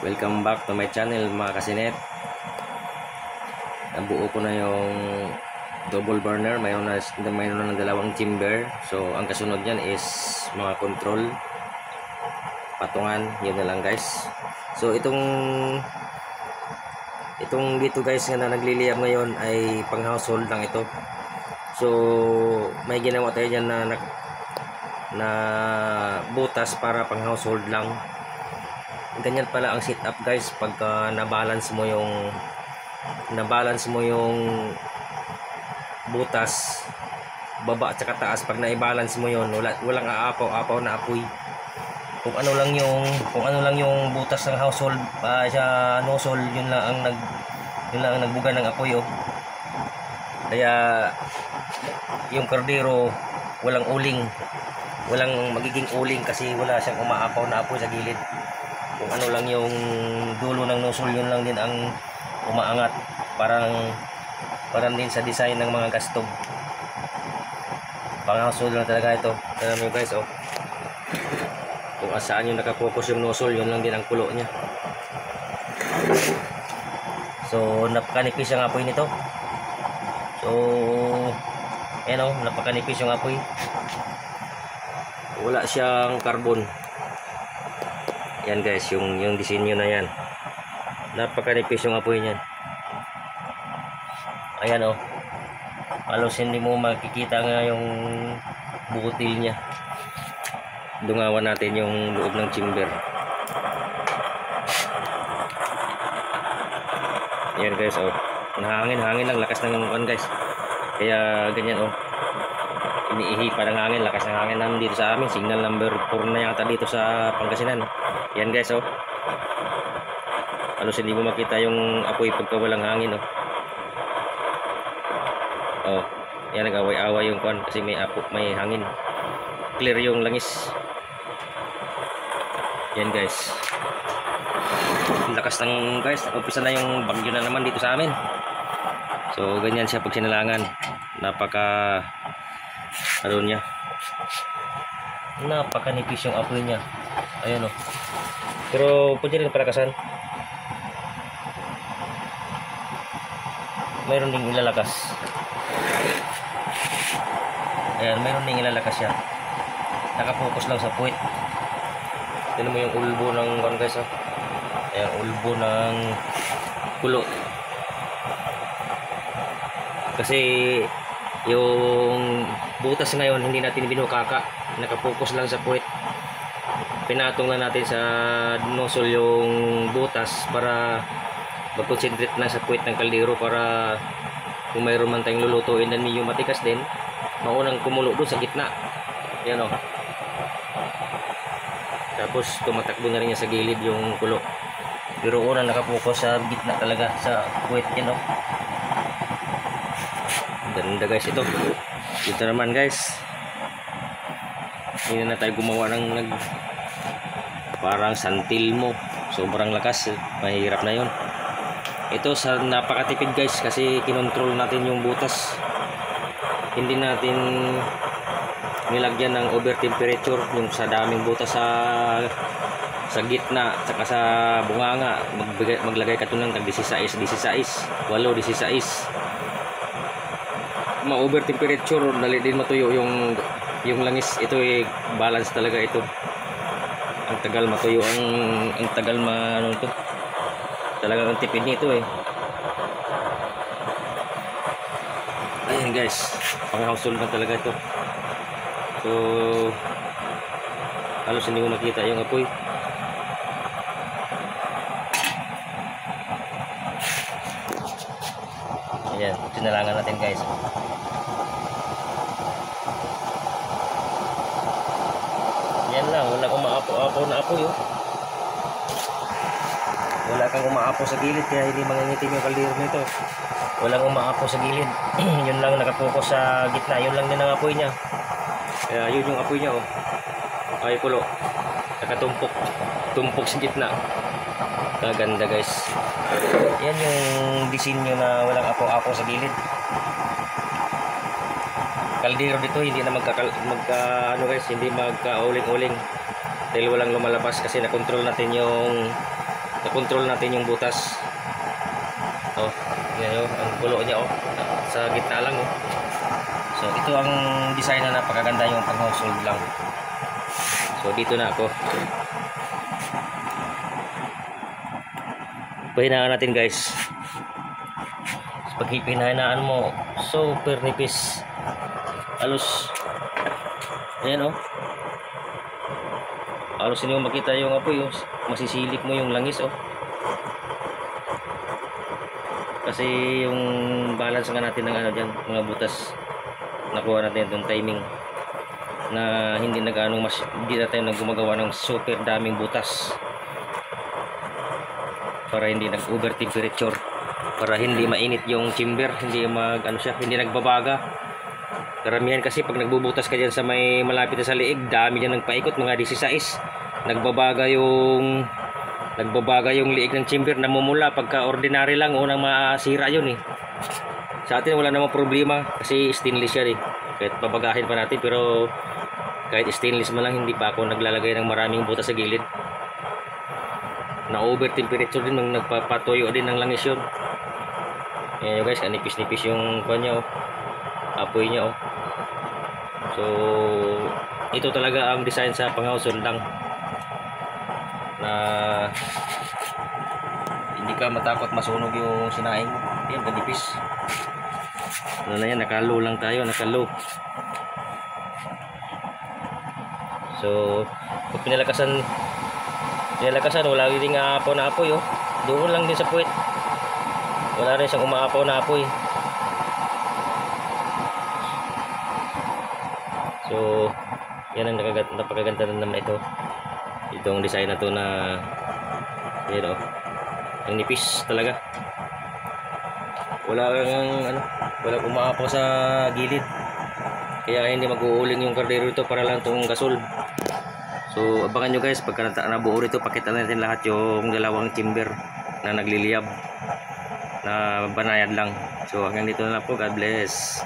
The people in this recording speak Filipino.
Welcome back to my channel mga kasinet. Nabuo ko na yung double burner. Mayroon na ng dalawang chamber. So ang kasunod niyan is mga control, patungan. Yun na lang guys. So itong dito guys na nagliliyab ngayon ay pang household lang ito. So may ginawa tayo dyan na butas para pang household lang. Ganyan pala ang setup guys pagka na-balance mo yung butas baba at saka taas. Pag na-balance mo yon, walang aapaw-apaw na apoy. Kung ano lang yung butas ng household sa nozzle, yun lang ang nagbuga ng apoy Kaya yung kardero walang magiging uling kasi wala siyang umaapaw na apoy sa gilid. Kung ano lang yung dulo ng nozzle, yun lang din ang umaangat. Parang din sa design ng mga gas stove. Pang household lang talaga ito. Alam mo guys, kung saan yung nakapokus yung nozzle, yun lang din ang kulo niya. So napakanipis ang apoy nito. So napakanipis yung apoy. Wala siyang carbon. Yan guys, yung disenyo na yan. Napakanipis yung apoy niyan. Ayan halos hindi mo makikita nga yung butil niya. Dungawan natin yung loob ng chamber. Ayan guys, hangin lang, lakas ng guys. Kaya ganyan iniihipan ng hangin, lakas ng hangin namin dito sa amin. Signal number 4 na yata dito sa Pangasinan. Yan guys, halos hindi mo makita yung apoy pagka walang hangin. Yan, nag-away-away yung kuwan kasi may hangin. Clear yung langis. Yan guys, lakas ng guys, umpisa na yung bagyo na naman dito sa amin. So ganyan siya pag sinalangan. Napakanipis yung apoy niya. Ayan pero pwede rin palakasan. Mayroon ding ilalakas. Ayan, mayroon ding ilalakas siya. Nakapokus lang sa puwit. Tignan mo yung ulbo ng guys. Ayan, ulbo ng kulo. Kasi yung butas ngayon hindi natin binukaka, nakapokus lang sa puwit. Pinatong lang natin sa nozzle yung butas para mag-concentrate lang sa puwit ng kaldero, para kung mayroon man tayong lulutuin na medyo matikas din, maunang kumulo doon sa gitna. Yan tapos tumatakbo na rin niya sa gilid yung kulo, pero unang nakapokus sa gitna talaga sa puwit. Yan ganda guys ito. Ito naman guys, hindi na tayo gumawa ng parang santil mo, sobrang lakas, mahirap na yon. Ito sa napakatipid guys kasi kinontrol natin yung butas. Hindi natin nilagyan ng over temperature yung sa daming butas sa gitna saka sa bunganga. Maglagay ka ito ng tag 16, 8, 16 ma-over temperature, dali din matuyo yung langis. Ito balance talaga ito. Ang tagal matuyo, ang tagal ito. Talagang ang tipid nito Ayan guys, pang household na talaga ito. So halos hindi mo makita yung apoy. Ayan, sinalangan natin guys. Yan lang, walang umaapaw na apoy Wala kang umaapaw sa gilid kaya hindi mangingitim yung kaldero nito. Walang umaapaw sa gilid. Yun lang nakapokus sa gitna, yun lang din ang apoy niya. Kaya yun yung apoy niya ay kulo, nakatumpok sa gitna. Kaganda guys. Yan yung disenyo na walang apaw-apaw sa gilid. Kaldero dito hindi na hindi magka-uling-uling dahil walang lumalabas kasi na-control natin na-control natin yung butas. Oh, yan ang kulo niya sa gitna lang So ito ang design na napakaganda yung pang household lang. So dito na ako. Pahinaan natin guys. Pag pinahinaan mo, super nipis. Halos ayan halos hindi mo makita yung apoy masisilip mo yung langis kasi yung balance nga natin ng dyan, mga butas nakuha natin itong timing na hindi na tayo gumagawa ng super daming butas para hindi nag-over temperature, para hindi mainit yung chamber, hindi hindi nagbabaga. Karamihan kasi pag nagbubutas ka dyan sa may malapit na sa liig, dami dyan nagpaikot, mga 16, nagbabaga yung liig ng chamber, namumula pagka ordinary lang, unang masira yun Sa atin wala namang problema kasi stainless yan kahit babagahin pa natin, pero kahit stainless man lang, hindi pa ako naglalagay ng maraming butas sa gilid. Na over temperature din, nagpapatuyo din ng langis yun. Ayan guys, nipis-nipis yung kanya apoy niya So ito talaga ang design sa pang-household lang, na hindi ka matakot masunog yung sinaing mo. Yan, ganipis. Ano na yan, nakalo lang tayo, nakalo. So pag pinalakasan wala rin aapaw na apoy doon lang din sa puwet, wala rin siyang umaapaw na apoy. So yan ang napakaganda na naman itong design na to, na yun ang nipis talaga, walang umaapaw sa gilid, kaya hindi mag-uuling yung kardero ito para lang itong gasol. So abangan nyo guys, pagka nabuo rito, pakita natin lahat yung dalawang chamber na nagliliyab na banayad lang. So hanggang dito na lang po, God bless.